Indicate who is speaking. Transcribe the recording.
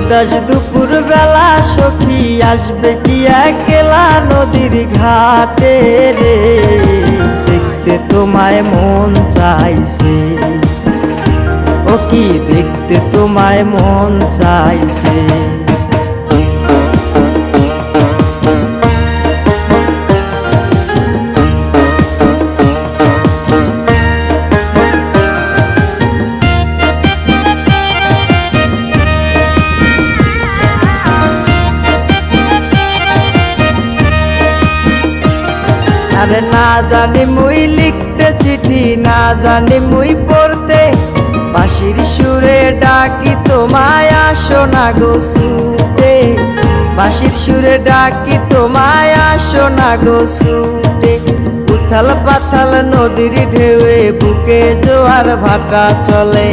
Speaker 1: উদাস দুপুর বেলা সখী আসবে কি একলা নদীর ঘাটে রে, দেখতে তোমায় মন চাইছে, ও কি দেখতে তোমায় মন চাইছে। আরে না জানি মুই লিখতে চিঠি, না জানি মুই পড়তে, বাঁশির সুরে ডাকি তোমায় আসো না গো ছুটে, বাঁশির সুরে ডাকি তোমায় আসো না গো ছুটে। উথাল পাথাল নদীর ঢেউয়ে বুকে জোয়ার ভাটা চলে,